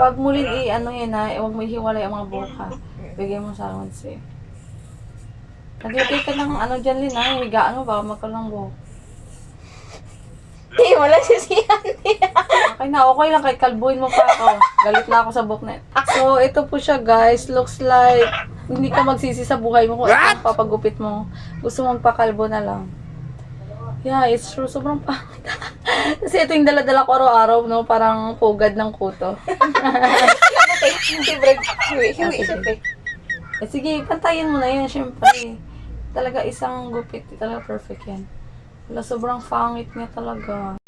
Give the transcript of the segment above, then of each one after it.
Wag mo rin ano yan ha, huwag mo hiwalay ang mga buhok ha. Bigay mo sa Ronsi. Nagigay ka ng ano dyan Lin ha, higaan mo baka magkaroon ng buhok. Hindi, wala sisiyan niya. Okay na, okay lang kahit kalbuhin mo pa ako. Galit na ako sa buhok na. So, ito po siya guys, looks like hindi ka magsisi sa buhay mo kung ito ang papagupit mo. Gusto mong pakalbo na lang. Yeah, it's true. Sobrang pangit. Kasi ito yung dala-dala ko araw-araw, no? Parang pugad ng kuto. Sige, pantayin mo na yan, syempre. Talaga isang gupit. Talaga perfect yan. Wala, sobrang pangit niya talaga.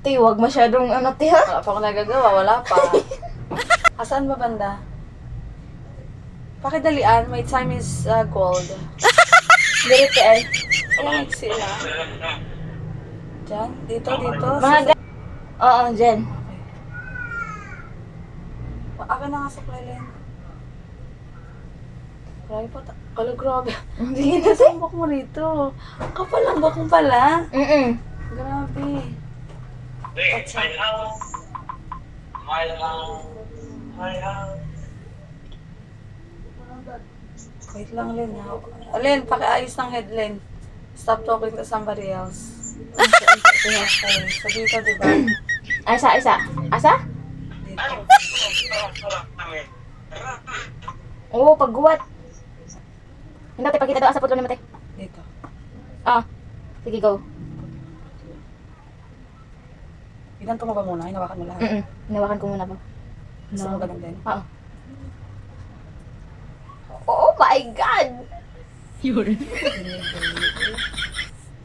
Te, huwag masyadong ano, te, ha? Wala pa ako nagagawa, wala pa. Asan ba banda? Pakidalian, my time is gold. Ganito ay. Alam mo sila. Diyan? Dito? Mga Oo, dyan. Okay. Akin na nga sa Claylen. Grabe po. Grabe. Sige na, te. Ang buhok mo rito. Kapal ang buhok mo pala. Grabe. My house. My house. My house. Wait lang, Len. Len, pakiayos ng head, Len. Stop talking to somebody else. So, dito, diba? Asa? Dito. Oo, pagguwat. Hindi, te, pagkita daw sa putlo ni Mate. Dito. Sige, go. Iganto mo ba muna? Hinawakan mo lahat. Hinawakan ko muna po. Gusto mo ganun din? Oo. Oh my God!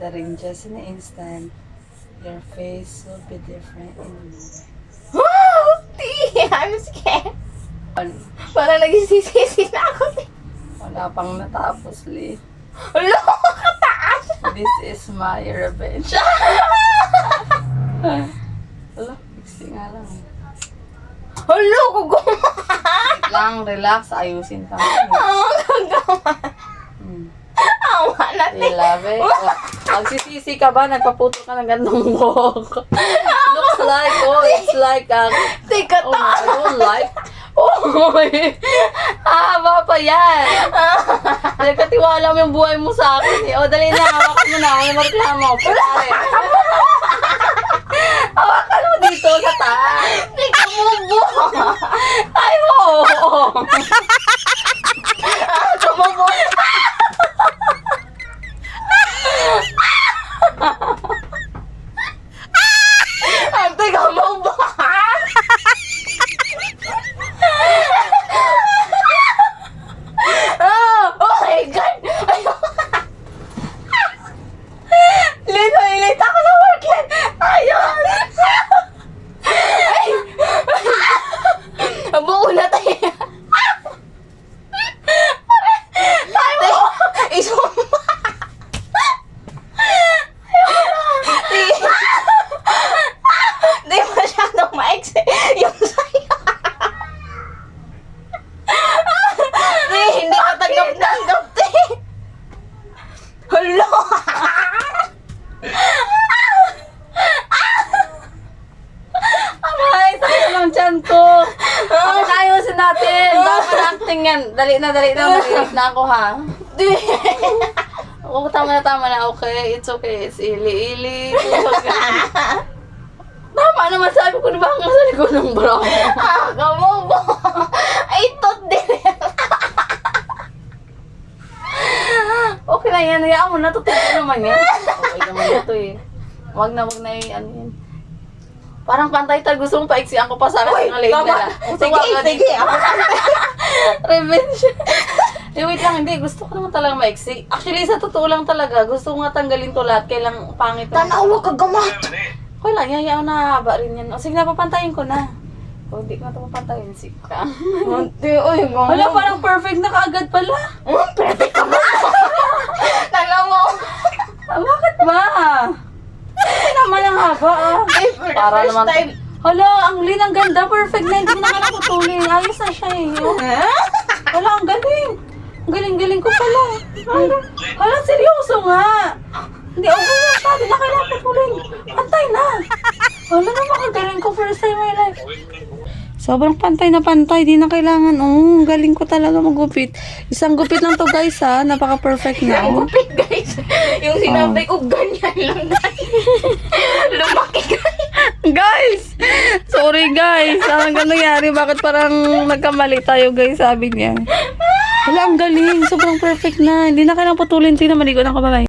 The ring just in an instant. Your face will be different in a moment. Te, I'm scared. Parang nagsisisi na ako, te. Wala pang natapos, Lee. Ulo, kataas! This is my revenge. Wala, fixing nga lang. Ulo, gugumawa! Wait lang, relax, ayusin ka. Gugumawa! Awa na, te. I love it. Magsisisi ka ba? Nagpaputo ka ng gandong buhok. Looks like, it's like, Te, oh no, I don't like. Oh, haba pa yan. Nagkatiwala mo yung buhay mo sa akin eh. O, dali na, hawakan mo na. May mareklamo. Pare. Hawakan mo dito sa taas. Te, kamubo! Ay, oo. Kamubo! Ante, kamubo! Oh my God! Lino, ilit ako sa work yan! Ayun! Buo na tayo! Tayo! Isumpa! Di masyadong maiksi yung sayo. Di, hindi ka tanggap-tanggap, te. Hulo! Ay, sakit ng tiyan ko. Bakit ayusin natin? Bakit acting yan? Dali na. Marilit na ako, ha? Di. Oo, tama na. Okay, it's okay. It's ili. It's okay. Tama naman, sabi ko, di ba hanggang sa likod ng bra mo? Kamubo! Ay, tot din. Okay na yan, hayaan mo na. Tutulog naman yan. Okay naman ito eh. Wag na ano yan. Parang pantay tal, gusto mong paiksian ko pa sa akin ng leg na. Sige. Revenge. Wait lang, hindi. Gusto ko naman talaga maiksi. Actually, sa totoo lang talaga, gusto ko nga tanggalin to lahat. Kailang pangit. Tanawa ka gamat. Okay lang, yayaw na haba rin yan. O sige na, papantayin ko na. O, hindi ko na ito papantayin. Sige ka. Ante, oy, gamat. Wala, parang perfect na kaagad pala. Perfect ka ba? Tanawa. Bakit ba? Hindi naman ang haba Para first naman. time. Hala, ang Lin, ang ganda. Perfect na. Hindi mo na nakatutulin. Ayos na siya eh. Hala, ang galing. Ang galing-galing ko pala. Hala, seryoso nga. Hindi, okay na siya. Hindi na kailangan putulin. Pantay na. Wala na makagaling ko. First time in my life. Sobrang pantay na pantay. Di na kailangan. Oh, galing ko talaga magupit. Isang gupit lang to guys ha. Napaka-perfect na. Ang Oh. gupit, guys. Yung sinabi ko, ganyan lang, guys. Lumaki, guys. Guys! Sorry guys. Ano nangyari? Bakit parang nagkamali tayo guys? Sabi niya. Wala, ang galing. Sobrang perfect na. Hindi na kailangan putulin. Tingnan, maligo ng kababay.